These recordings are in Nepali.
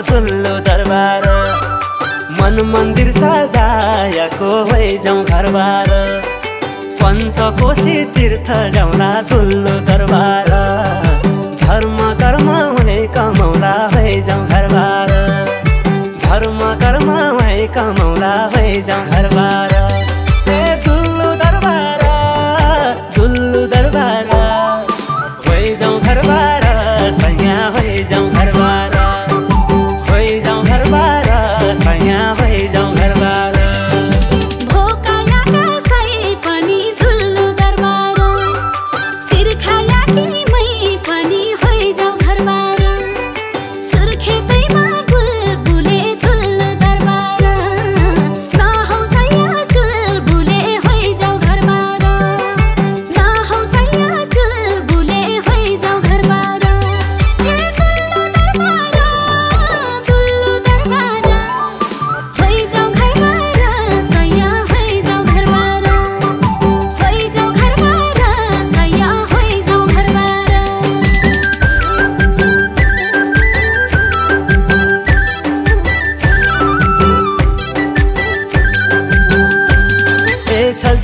दुल्लो दरबार मन मन्दिर सजाएको भइजाउँ घरबार पञ्चकोशी तीर्थ जाउँला दुल्लो दरबार धर्म कर्म हुने कमौला भइजाउँ घरबार धर्म कर्म भए कमौला भइजाउँ घरबार दुल्लो दरबार भइजाउँ घरबार सैया भइजाउँ घरबार भइजाउँ घरबार सैया भइजाउँ घरबार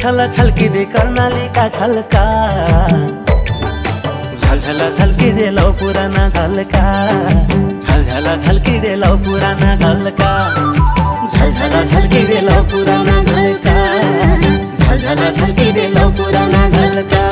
छल छल्किँदै कर्णालीका छल्का झलझल छल्किँदै लौ पुराना झल्का झलझल छल्किँदै लौ पुराना झल्का झलझल छल्किँदै लौ पुराना झल्का झलझल छल्किँदै लौ पुराना झल्का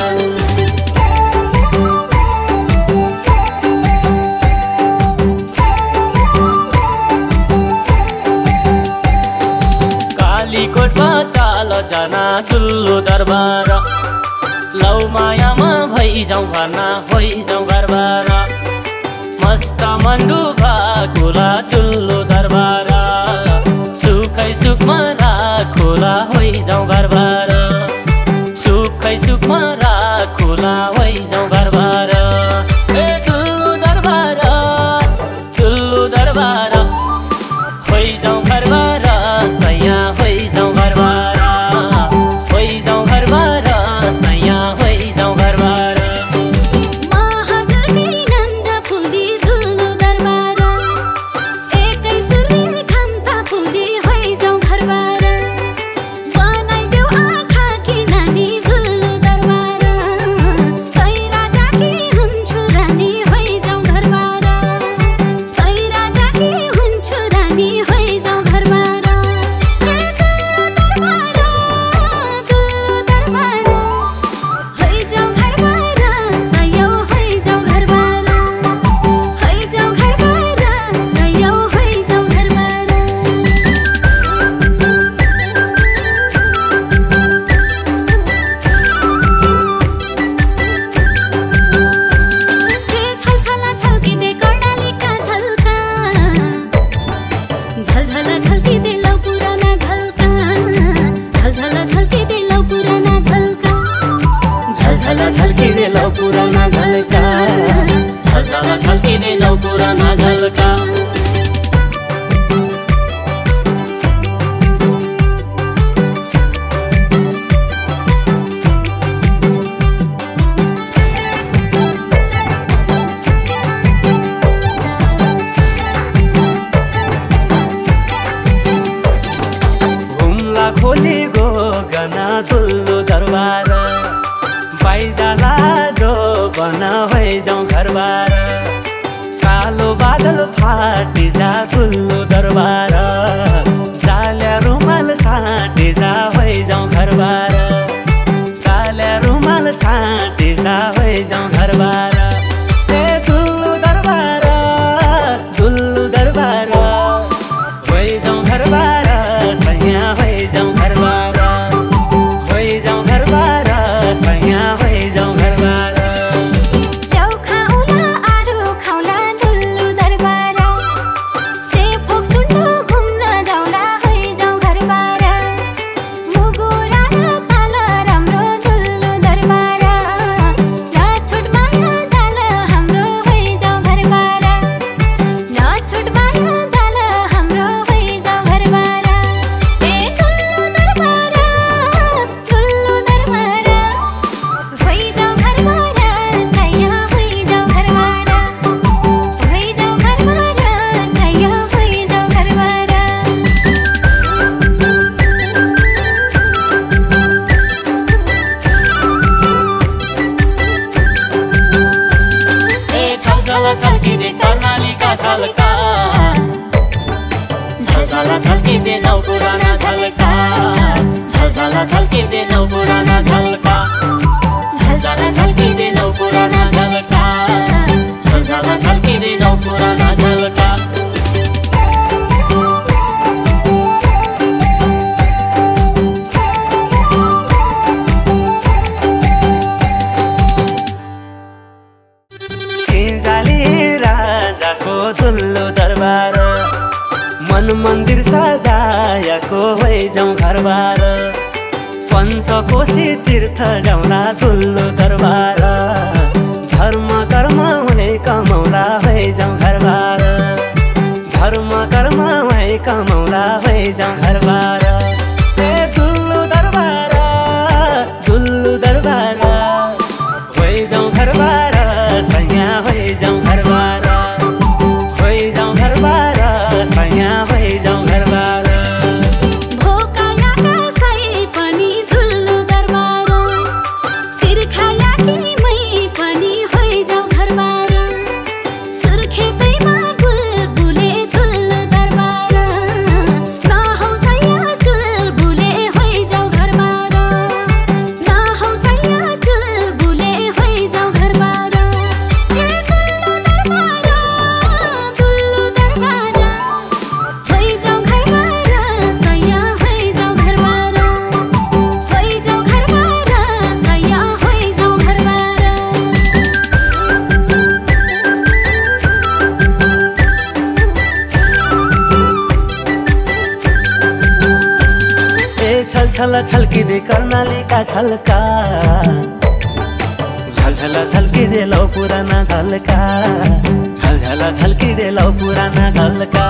कालीकोटमा चाल जाना दुल्लो दरबार लौ मायामा भइजाउँ भर्ना भइजाउँ घरबार मस्त मन्डु खोला दुल्लो दरबार सुखै सुखमा राखोला भइजाउँ घरबार सुखै सुखमा राखोला भइजाउँ घरबार दुल्लो दरबार भइजाउँ घरबार सैया भइजाउँ घरबार भइजाउँ घरबार सैया भइजाउँ घरबार महागर्दी नन्जा फुली दुल्लो दरबार एकै सुरले खाम्ता फुली भइजाउँ घरबार बनाइदेऊ आँखा कि नानी दुल्लो दरबार तै राजा कि हुन्छु रानी भइजाउँ घरबार तै राजा कि हुन्छु रानी भइजाउँ घरबार झलझल छल्किँदै लौ पुराना झल्का झलझल छल्किँदै लौ पुराना झल्का झलझल छल्किँदै लौ पुराना झल्का झलझल छल्किँदै लौ पुराना झल्का खोली गो गना दुल्लो दरबार पाइजाला जो बना भइजाउँ घरबार कालो बादल फाटी जा दुल्लो दरबार जाल्या रुमाल साटी जा भइजाउँ घरबार काल्या रुमाल साटी जा भइजाउँ घरबार दुल्लो दरबार भइजाउँ घरबार सैया भइजाउँ घरबार भइजाउँ घरबार सैया भइजाउँ घरबार स्याउ खाउला आरु खाउला दुल्लो दरबार से फोक सुन्नु झल्किँदैनौ पुराना झल्का झलझला झल्किँदैनौ पुराना झल्का झलझला झल्किँदैनौ पुराना झल्का झलझला झल्किँदैनौ पुराना झल्का दुल्लो दरबार मन मन्दिर सजाएको भइजाउँ घरबार पञ्चकोशी तीर्थ जाउँला दुल्लो दरबार धर्म कर्म हुने कमौला भइजाउँ घरबार धर्म कर्म हुने कमौला भइजाउँ घरबार ए दुल्लो दरबार भइजाउँ घरबार सैया भइजाउँ घरबार सैया भइजाउँ घरबार भोका लागा सै पनि दुल्लो दरबार तिर्खा लागी मै पनि होइजाउँ घरबार सुर्खेतैमा बुलबुले दुल्लो दरबार नहौ सैया चुलबुले होइजाउँ घरबार नहौ सैया चुलबुले होइजाउँ घरबार ए दुल्लो दरबार छलछला छल्किँदै कर्णालीका छल्का झलझला झल्किँदै लौ पुराना झल्का झलझला झल्किँदै लौ पुराना झल्का